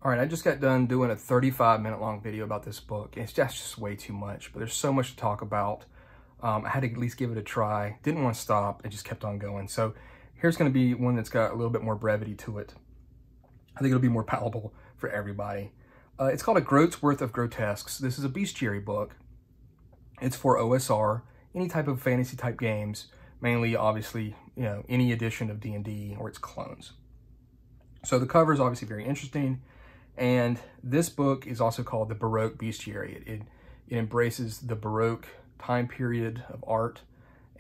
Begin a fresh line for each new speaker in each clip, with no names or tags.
All right, I just got done doing a 35-minute long video about this book. It's just way too much, but there's so much to talk about. I had to at least give it a try. Didn't want to stop and just kept on going. So here's going to be one that's got a little bit more brevity to it. I think it'll be more palatable for everybody. It's called A Groats-Worth of Grotesques. This is a bestiary book. It's for OSR, any type of fantasy type games, mainly obviously, any edition of D&D or its clones. So the cover is obviously very interesting. And this book is also called the Baroque Bestiary. It embraces the Baroque time period of art,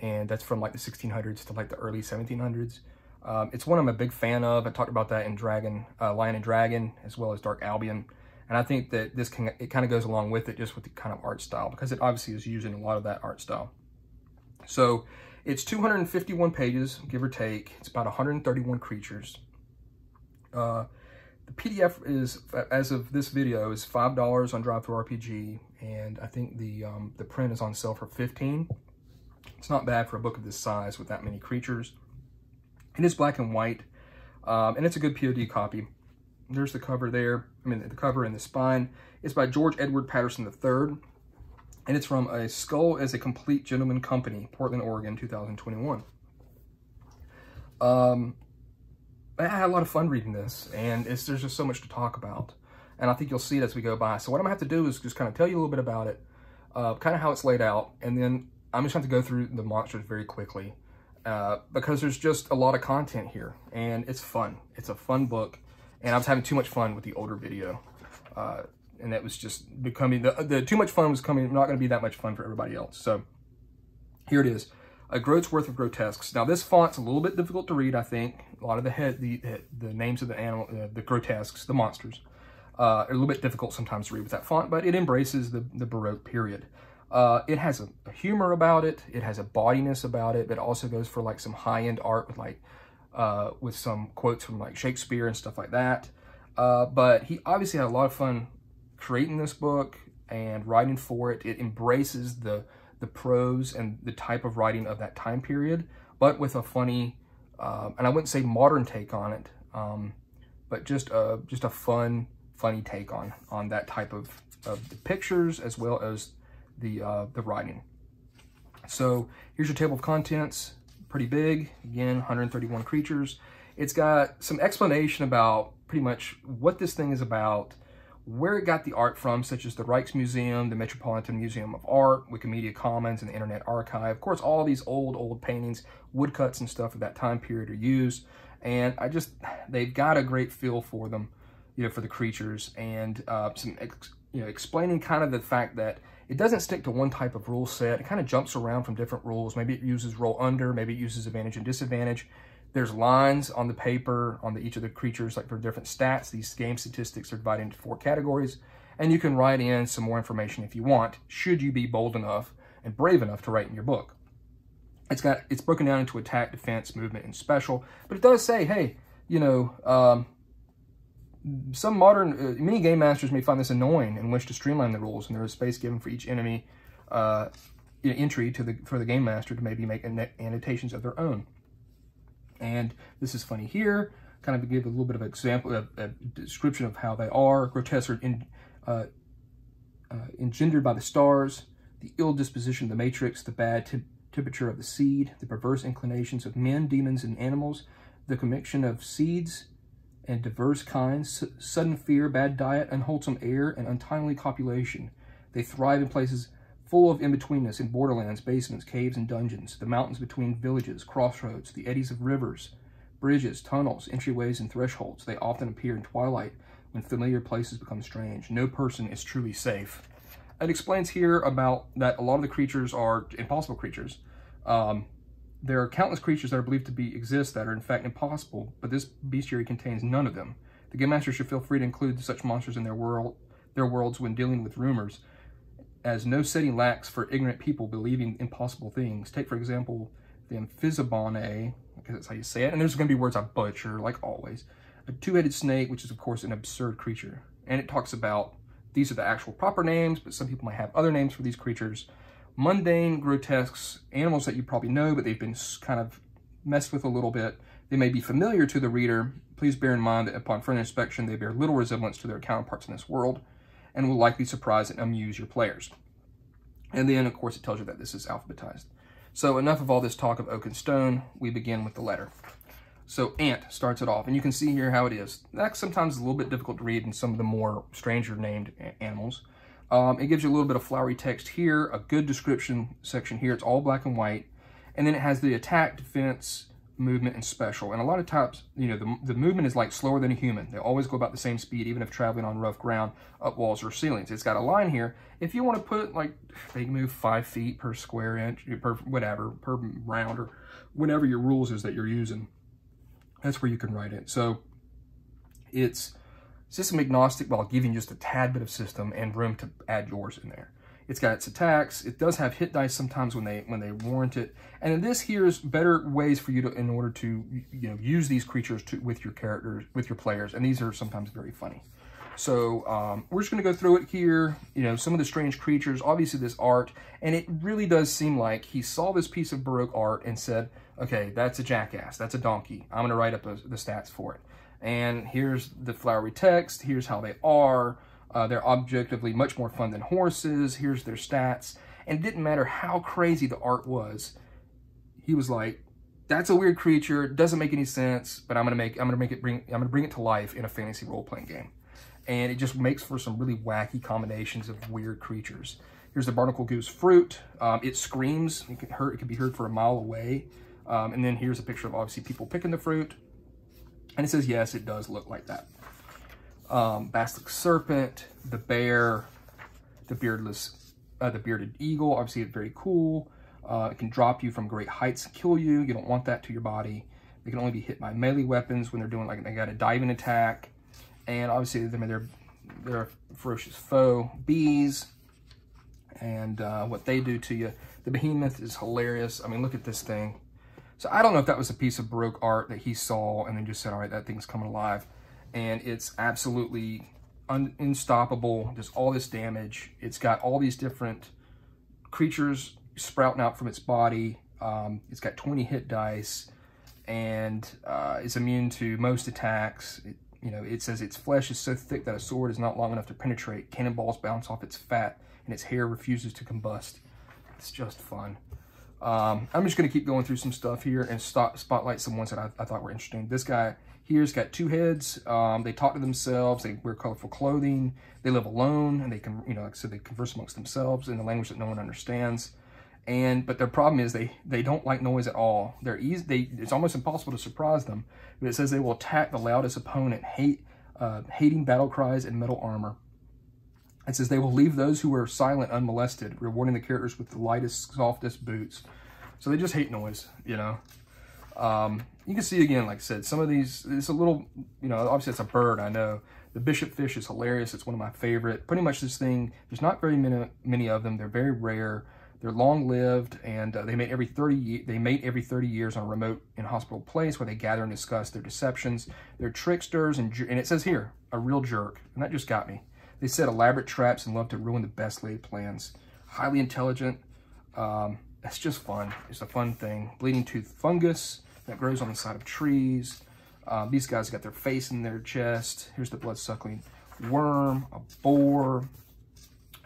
and that's from like the 1600s to like the early 1700s. It's one I'm a big fan of. I talked about that in Lion and Dragon, as well as Dark Albion. And I think that it kind of goes along with it, just with the kind of art style, because it obviously is using a lot of that art style. So it's 251 pages, give or take. It's about 131 creatures. The PDF is, as of this video, is $5 on Drive-Thru-RPG, and I think the print is on sale for $15. It's not bad for a book of this size with that many creatures. It is black and white, and it's a good POD copy. There's the cover there. The cover and the spine. It's by George Edward Patterson III, and it's from A Skull as a Complete Gentleman Company, Portland, Oregon, 2021. I had a lot of fun reading this, and there's just so much to talk about. And I think you'll see it as we go by. So what I'm going to have to do is just kind of tell you a little bit about it, kind of how it's laid out, and then I'm just going to go through the monsters very quickly, because there's just a lot of content here, and it's fun. It's a fun book, and I was having too much fun with the older video, and that was just becoming, the too much fun was not going to be that much fun for everybody else. So here it is. A Groats-Worth of Grotesques. Now this font's a little bit difficult to read, I think. A lot of the names of the animal, the grotesques, the monsters, are a little bit difficult sometimes to read with that font, but it embraces the Baroque period. It has a humor about it. It has a bawdiness about it, but it also goes for like some high-end art with some quotes from like Shakespeare and stuff like that. But he obviously had a lot of fun creating this book and writing for it. It embraces the prose and the type of writing of that time period, but with a funny, and I wouldn't say modern take on it, but just a funny take on that type of the pictures as well as the writing. So here's your table of contents, pretty big, again, 131 creatures. It's got some explanation about pretty much what this thing is about, where it got the art from, such as the Rijksmuseum, the Metropolitan Museum of Art, Wikimedia Commons, and the Internet Archive. Of course, all these old paintings, woodcuts and stuff of that time period are used. And they've got a great feel for them, for the creatures, and explaining kind of the fact that it doesn't stick to one type of rule set. It kind of jumps around from different rules. Maybe it uses roll under, maybe it uses advantage and disadvantage. There's lines on the paper on each of the creatures, like for different stats. These game statistics are divided into 4 categories, and you can write in some more information if you want, should you be bold enough and brave enough to write in your book. It's broken down into attack, defense, movement, and special, but it does say, hey, some modern, many game masters may find this annoying and wish to streamline the rules, and there is space given for each enemy entry for the game master to maybe make annotations of their own. And this is funny here, kind of to give a little bit of an example, a description of how they are. Grotesques are engendered by the stars, the ill disposition of the matrix, the bad temperature of the seed, the perverse inclinations of men, demons, and animals, the commixtion of seeds and diverse kinds, sudden fear, bad diet, unwholesome air, and untimely copulation. They thrive in places full of in-betweenness, in borderlands, basements, caves, and dungeons, the mountains between villages, crossroads, the eddies of rivers, bridges, tunnels, entryways, and thresholds. They often appear in twilight when familiar places become strange. No person is truly safe. It explains here about that a lot of the creatures are impossible creatures. There are countless creatures that are believed to exist that are in fact impossible, but this bestiary contains none of them. The game master should feel free to include such monsters in their worlds when dealing with rumors, as no setting lacks for ignorant people believing impossible things. Take, for example, the Amphizobane, because that's how you say it, and there's going to be words I butcher, like always. A two-headed snake, which is, of course, an absurd creature. And it talks about, these are the actual proper names, but some people might have other names for these creatures. Mundane grotesques, animals that you probably know, but they've been kind of messed with a little bit. they may be familiar to the reader, please bear in mind that upon further inspection, they bear little resemblance to their counterparts in this world and will likely surprise and amuse your players. And then, of course, it tells you that this is alphabetized. So enough of all this talk of oak and stone. We begin with the letter. So ant starts it off, and you can see here how it is. That's sometimes a little bit difficult to read in some of the more stranger named animals. It gives you a little bit of flowery text here, a good description section here. It's all black and white. And then it has the attack, defense, movement, and special. And a lot of times, you know, the movement is like slower than a human. They always go about the same speed, even if traveling on rough ground, up walls or ceilings. It's got a line here. If you want to put, like, they move 5 feet per square inch, per whatever, per round, or whatever your rules is that you're using, that's where you can write it. So it's system agnostic while giving just a tad bit of system and room to add yours in there. It's got its attacks. It does have hit dice sometimes when they warrant it. And in this here's better ways for you to, in order to, you know, use these creatures with your characters, with your players. And these are sometimes very funny. So we're just going to go through it here. You know, some of the strange creatures, obviously this art, and it really does seem like he saw this piece of Baroque art and said, okay, that's a jackass, that's a donkey. I'm going to write up the stats for it. And here's the flowery text. Here's how they are. They're objectively much more fun than horses. Here's their stats. And it didn't matter how crazy the art was. He was like, that's a weird creature. It doesn't make any sense, but I'm gonna bring it to life in a fantasy role-playing game. And it just makes for some really wacky combinations of weird creatures. Here's the barnacle goose fruit. It screams. It can be heard for a mile away. And then here's a picture of obviously people picking the fruit. And it says, yes, it does look like that. Basilisk serpent, the bear, the bearded eagle. Obviously, it's very cool. It can drop you from great heights and kill you. You don't want that to your body. They can only be hit by melee weapons when they're doing, like, they got a diving attack. And obviously, I mean, they're a ferocious foe. Bees, and what they do to you. The behemoth is hilarious. I mean, look at this thing. So I don't know if that was a piece of Baroque art that he saw and then just said, all right, that thing's coming alive. And it's absolutely unstoppable. Does all this damage. It's got all these different creatures sprouting out from its body. It's got 20 hit dice, and it's immune to most attacks. It says its flesh is so thick that a sword is not long enough to penetrate. Cannonballs bounce off its fat, and its hair refuses to combust. It's just fun. I'm just going to keep going through some stuff here and spotlight some ones that I thought were interesting. This guy here's got 2 heads. They talk to themselves. They wear colorful clothing. They live alone, and they can, like I said, they converse amongst themselves in a language that no one understands. But their problem is they don't like noise at all. It's almost impossible to surprise them. But it says they will attack the loudest opponent, hating battle cries and metal armor. It says they will leave those who are silent unmolested, rewarding the characters with the lightest, softest boots. So they just hate noise, you know. You can see again, like I said, some of these, it's a little, obviously it's a bird, I know. The bishop fish is hilarious. It's one of my favorite. Pretty much this thing, there's not very many of them. They're very rare. They're long-lived, and they mate every 30 years on a remote inhospitable place where they gather and discuss their deceptions. They're tricksters, and it says here, a real jerk, and that just got me. They set elaborate traps and love to ruin the best laid plans. Highly intelligent. It's just fun. It's a fun thing. Bleeding tooth fungus that grows on the side of trees. These guys got their face in their chest. Here's the blood-suckling worm, a boar.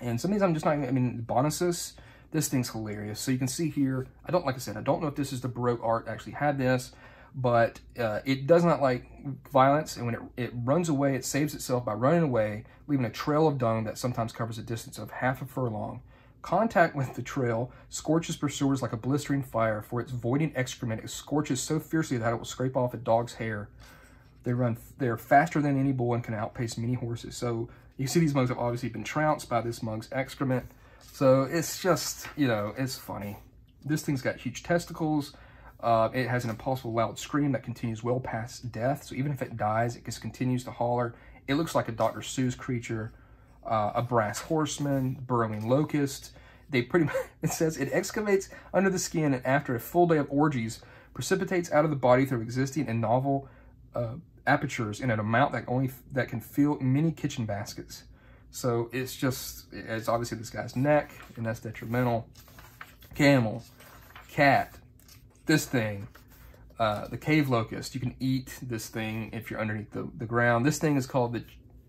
And some of these I'm just not, Bonosus. This thing's hilarious. So you can see here, like I said, I don't know if this is the Baroque art actually had this, but it does not like violence, and when it runs away, it saves itself by running away, leaving a trail of dung that sometimes covers a distance of half a furlong. Contact with the trail scorches pursuers like a blistering fire, for its voiding excrement it scorches so fiercely that it will scrape off a dog's hair. They're faster than any bull and can outpace many horses. So you see these mugs have obviously been trounced by this mug's excrement. So it's just, it's funny. This thing's got huge testicles. It has an impossible loud scream that continues well past death. So even if it dies, it just continues to holler. It looks like a Dr. Seuss creature. A brass horseman, burrowing locust. It says it excavates under the skin, and after a full day of orgies, precipitates out of the body through existing and novel apertures in an amount that can fill many kitchen baskets. So it's obviously this guy's neck, and that's detrimental. Camel, cat, this thing. the cave locust. You can eat this thing if you're underneath the ground. This thing is called the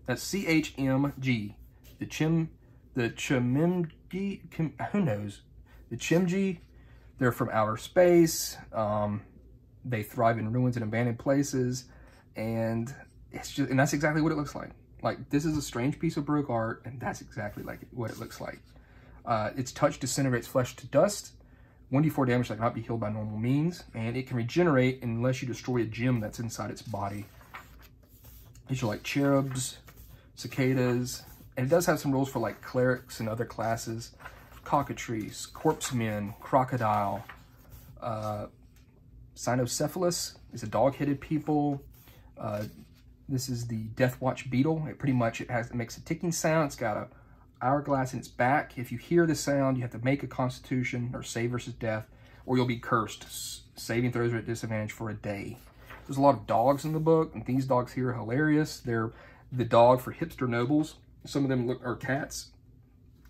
CHMG. The chimimgi, who knows? The chimgi. They're from outer space. They thrive in ruins and abandoned places, and that's exactly what it looks like. Like, this is a strange piece of Baroque art, and that's exactly like what it looks like. Its touch disintegrates flesh to dust. 1d4 damage that cannot be healed by normal means, and it can regenerate unless you destroy a gem that's inside its body. These are like cherubs, cicadas, and it does have some rules for like clerics and other classes. Cockatrice, corpsemen, crocodile, cynocephalus is a dog-headed people. This is the Death Watch beetle. It makes a ticking sound. It's got a hourglass in its back. If you hear the sound, you have to make a constitution or save versus death, or you'll be cursed. Saving throws are at disadvantage for a day. There's a lot of dogs in the book, and these dogs here are hilarious. They're the dog for hipster nobles. Some of them are cats.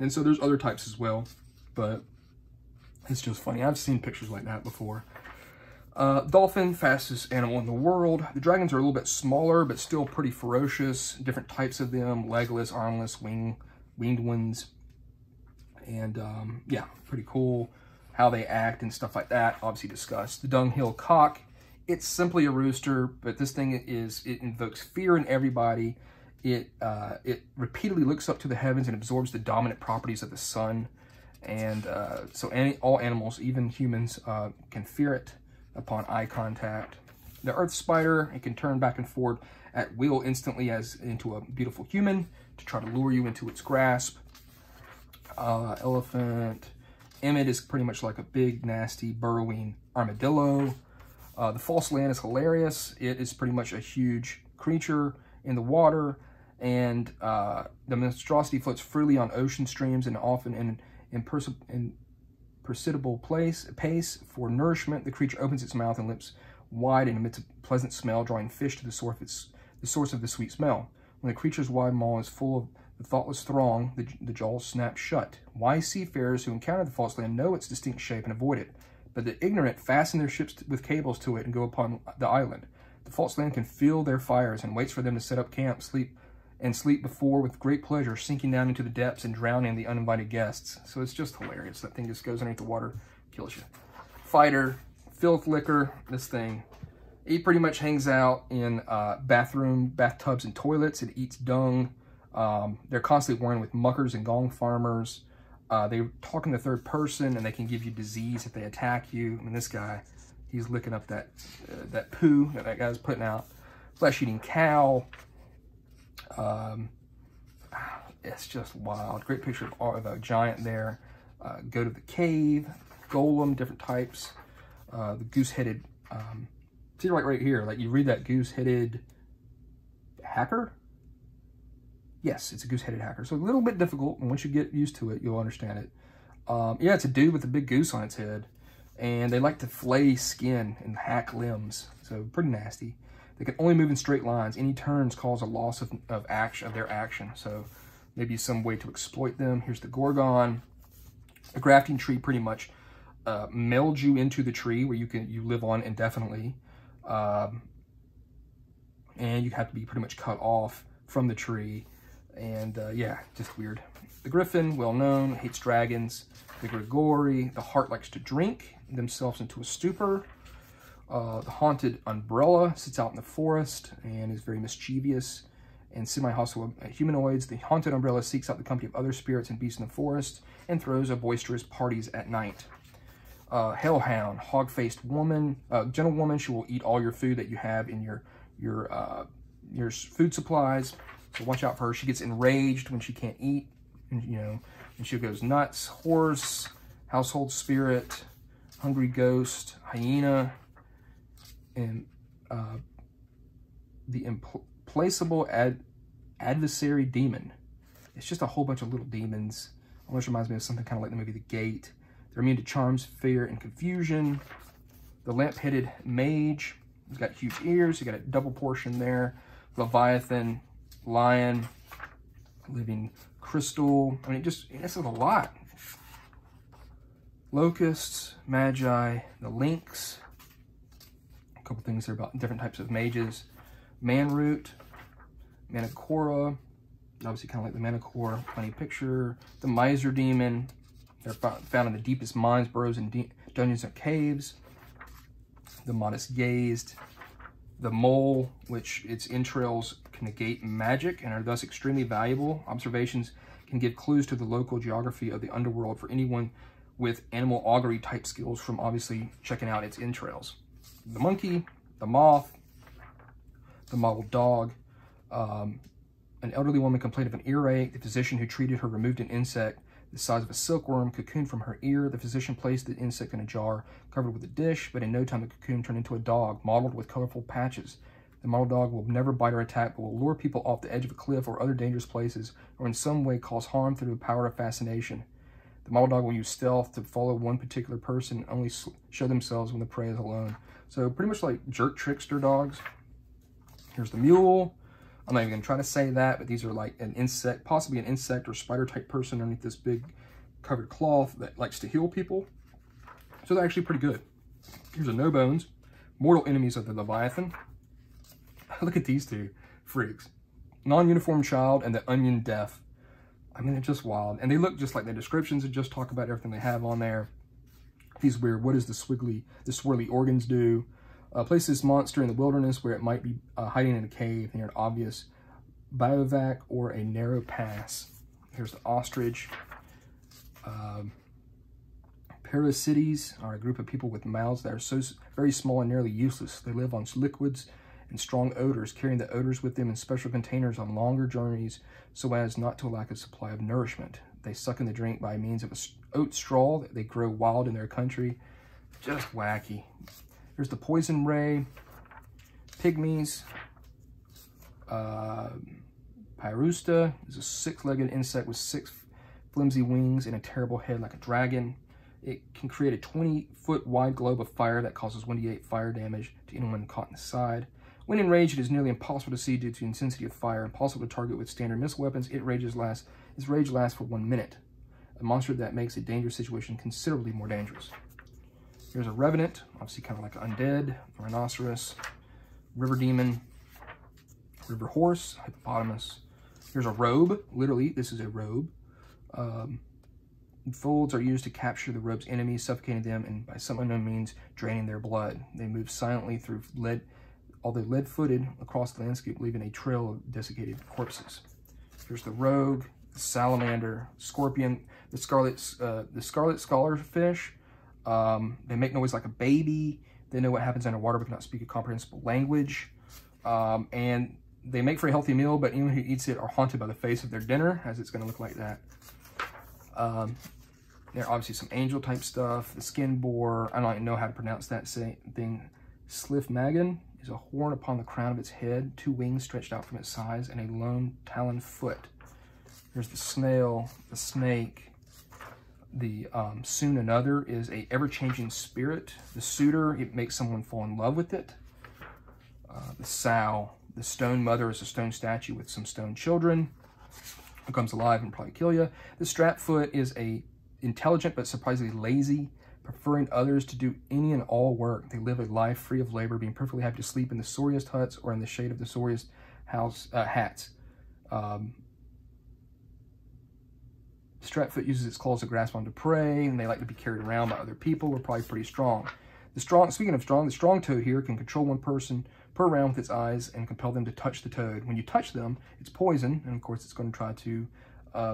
And so there's other types as well, but it's just funny. I've seen pictures like that before. Dolphin, fastest animal in the world. The dragons are a little bit smaller, but still pretty ferocious. Different types of them, legless, armless, winged ones. And yeah, pretty cool how they act and stuff like that, obviously discussed. The dunghill cock, it's simply a rooster, but this thing it invokes fear in everybody. It repeatedly looks up to the heavens and absorbs the dominant properties of the sun. And so all animals, even humans, can fear it upon eye contact. The earth spider, it can turn back and forth at will instantly as into a beautiful human to try to lure you into its grasp. Elephant. Emmet is pretty much like a big, nasty, burrowing armadillo. The false land is hilarious. It is pretty much a huge creature in the water, and the monstrosity floats freely on ocean streams and often in perceptible pace. For nourishment, the creature opens its mouth and lips wide and emits a pleasant smell, drawing fish to the source of the sweet smell. When the creature's wide maw is full of the thoughtless throng, the jaws snap shut. Wise seafarers who encounter the false land know its distinct shape and avoid it, but the ignorant fasten their ships with cables to it and go upon the island. The false land can feel their fires and waits for them to set up camp, sleep before with great pleasure, sinking down into the depths and drowning the uninvited guests. So it's just hilarious. That thing just goes underneath the water, kills you. Fighter, filth liquor, this thing. It pretty much hangs out in bathtubs, and toilets. It eats dung. They're constantly warring with muckers and gong farmers. They talk in the third person, and they can give you disease if they attack you. I mean, this guy, he's licking up that poo that guy's putting out. Flesh-eating cow. It's just wild. Great picture of a giant there. Go to the cave. Golem, different types. The goose-headed. See right here. Like, you read that goose-headed hacker. Yes, it's a goose-headed hacker. So a little bit difficult, and once you get used to it, you'll understand it. Yeah, it's a dude with a big goose on its head, and they like to flay skin and hack limbs. So pretty nasty. They can only move in straight lines. Any turns cause a loss of their action. So maybe some way to exploit them. Here's the Gorgon. The grafting tree pretty much melds you into the tree where you live on indefinitely. And you have to be pretty much cut off from the tree. And yeah, just weird. The Griffin, well known, hates dragons. The Grigori, the heart likes to drink themselves into a stupor. The haunted umbrella sits out in the forest and is very mischievous and semi-hostile humanoids. The haunted umbrella seeks out the company of other spirits and beasts in the forest and throws a boisterous parties at night. Hellhound, hog-faced woman, gentlewoman. She will eat all your food that you have in your food supplies. So watch out for her. She gets enraged when she can't eat, and she goes nuts. Horse, household spirit, hungry ghost, hyena, and the implacable adversary demon. It's just a whole bunch of little demons. Almost reminds me of something kind of like the movie The Gate. They're immune to charms, fear, and confusion. The lamp-headed mage. He's got huge ears. You got a double portion there. Leviathan, lion, living crystal. I mean, this is a lot. Locusts, magi, the lynx, couple things there about different types of mages. Manroot, Manacora, obviously kind of like the Manacor, funny picture. The Miser Demon, they're found in the deepest mines, burrows, and dungeons and caves. The Modest Gazed, the Mole, which its entrails can negate magic and are thus extremely valuable. Observations can give clues to the local geography of the underworld for anyone with animal augury type skills from obviously checking out its entrails. The Monkey, the Moth, the Mottled Dog. An elderly woman complained of an earache. The physician who treated her removed an insect the size of a silkworm cocoon from her ear. The physician placed the insect in a jar covered with a dish, but in no time the cocoon turned into a dog, mottled with colorful patches. The mottled dog will never bite or attack, but will lure people off the edge of a cliff or other dangerous places, or in some way cause harm through the power of fascination. The mottled dog will use stealth to follow one particular person and only show themselves when the prey is alone. So pretty much like jerk trickster dogs. Here's the Mule. I'm not even going to try to say that, but these are like an insect, possibly an insect or spider type person underneath this big covered cloth that likes to heal people. So they're actually pretty good. Here's a No Bones, mortal enemies of the Leviathan. Look at these two freaks. Non-uniform Child and the Onion Death. I mean, they're just wild. And they look just like the descriptions and just talk about everything they have on there. These weird, what does the swirly organs do? Place this monster in the wilderness where it might be hiding in a cave near an obvious bivouac or a narrow pass. Here's the Ostrich. Parasites are a group of people with mouths that are so very small and nearly useless. They live on liquids and strong odors, carrying the odors with them in special containers on longer journeys so as not to lack a supply of nourishment. They suck in the drink by means of a oat straw that they grow wild in their country. Just wacky. Here's the Poison Ray, Pygmies, Pyrusta is a six-legged insect with 6 flimsy wings and a terrible head like a dragon. It can create a 20-foot wide globe of fire that causes 1d8 fire damage to anyone caught in the side. When enraged, it is nearly impossible to see due to the intensity of fire, impossible to target with standard missile weapons. Its rage lasts for 1 minute. A monster that makes a dangerous situation considerably more dangerous. Here's a Revenant, obviously kind of like an undead, Rhinoceros, River Demon, River Horse, Hippopotamus. Here's a Robe, literally, this is a robe. Folds are used to capture the robe's enemies, suffocating them, and by some unknown means, draining their blood. They move silently through although lead-footed, across the landscape, leaving a trail of desiccated corpses. Here's the Rogue, the Salamander, Scorpion, the Scarlet Scholarfish. They make noise like a baby. They know what happens underwater but cannot speak a comprehensible language. And they make for a healthy meal, but anyone who eats it are haunted by the face of their dinner, as it's going to look like that. There are obviously some angel type stuff. The Skin Boar, I don't even know how to pronounce that thing. Slifmagon is a horn upon the crown of its head, 2 wings stretched out from its sides, and a lone taloned foot. There's the Snail, the Snake. The Soon Another is a ever-changing spirit. The Suitor, it makes someone fall in love with it. The Sow, the Stone Mother, is a stone statue with some stone children who comes alive and probably kill you. The Strapfoot is a intelligent but surprisingly lazy, preferring others to do any and all work. They live a life free of labor, being perfectly happy to sleep in the sorriest huts or in the shade of the sorriest hats. Strapfoot uses its claws to grasp onto prey, and they like to be carried around by other people. We're probably pretty strong. Speaking of strong, the strong toad here can control one person per round with its eyes and compel them to touch the toad. When you touch them, it's poison, and of course it's going to try to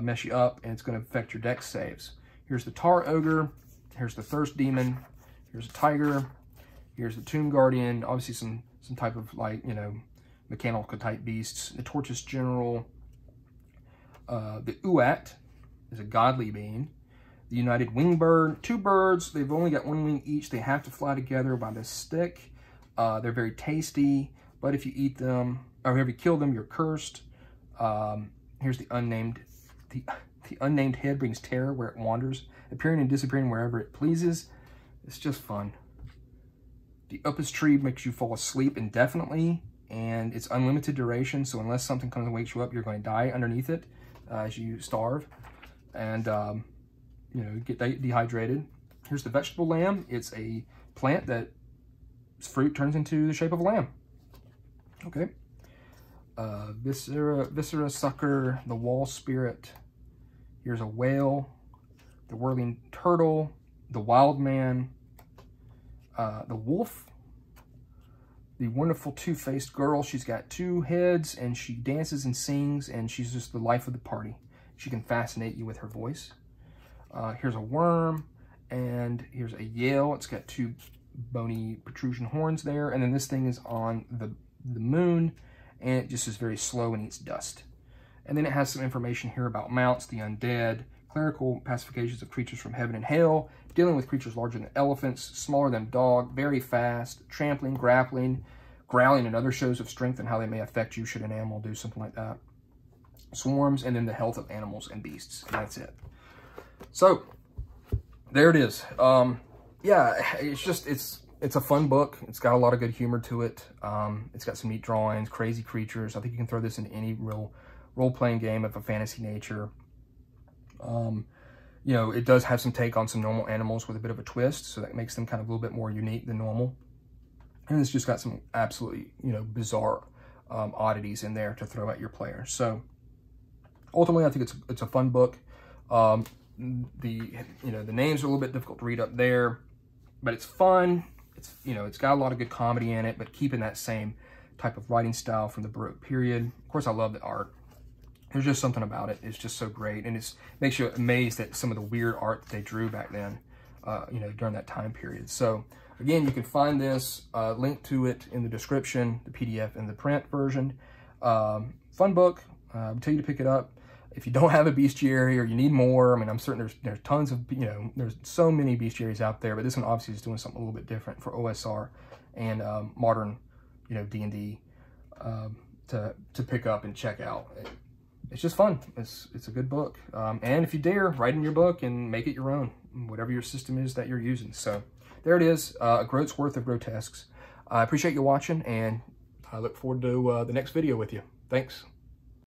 mess you up, and it's going to affect your dex saves. Here's the Tar Ogre. Here's the Thirst Demon. Here's a Tiger. Here's the Tomb Guardian. Obviously some type of, like, you know, mechanical type beasts. The Tortoise General. The Uat is a godly being. The United Wingbird, 2 birds. They've only got 1 wing each. They have to fly together by this stick. They're very tasty, but if you eat them, or if you kill them, you're cursed. Here's the unnamed. The unnamed head brings terror where it wanders, appearing and disappearing wherever it pleases. It's just fun. The Upas Tree makes you fall asleep indefinitely, and it's unlimited duration, so unless something comes and wakes you up, you're going to die underneath it as you starve. And, you know, get dehydrated. Here's the Vegetable Lamb. It's a plant that fruit turns into the shape of a lamb. Okay. Viscera sucker, the wall spirit. Here's a whale, the whirling turtle, the wild man, the wolf, the wonderful two-faced girl. She's got two heads and she dances and sings and she's just the life of the party. She can fascinate you with her voice. Here's a worm and here's a Yale. It's got two bony protrusion horns there. And then this thing is on the moon and it just is very slow and eats dust. And then it has some information here about mounts, the undead, clerical pacifications of creatures from heaven and hell, dealing with creatures larger than elephants, smaller than dog, very fast, trampling, grappling, growling, and other shows of strength and how they may affect you should an animal do something like that. Swarms, and then the health of animals and beasts, and that's it. So, there it is. Yeah, it's a fun book. It's got a lot of good humor to it. It's got some neat drawings, crazy creatures. I think you can throw this into any real role-playing game of a fantasy nature. You know, it does have some take on some normal animals with a bit of a twist, so that makes them kind of a little bit more unique than normal. And it's just got some absolutely, you know, bizarre oddities in there to throw at your players. So ultimately, I think it's a fun book. The names are a little bit difficult to read up there, but it's fun. It's, you know, it's got a lot of good comedy in it, but keeping that same type of writing style from the Baroque period. Of course, I love the art. There's just something about it. It's just so great. And it makes you amazed at some of the weird art that they drew back then, you know, during that time period. So again, you can find this link to it in the description, the PDF and the print version. Fun book. I'll tell you to pick it up. If you don't have a bestiary or you need more, I mean, I'm certain there's tons of, you know, there's so many bestiaries out there, but this one obviously is doing something a little bit different for OSR and modern, you know, D&D to pick up and check out. It's just fun. It's a good book. And if you dare, write in your book and make it your own, whatever your system is that you're using. So there it is, a Groats-Worth of Grotesques. I appreciate you watching, and I look forward to the next video with you. Thanks.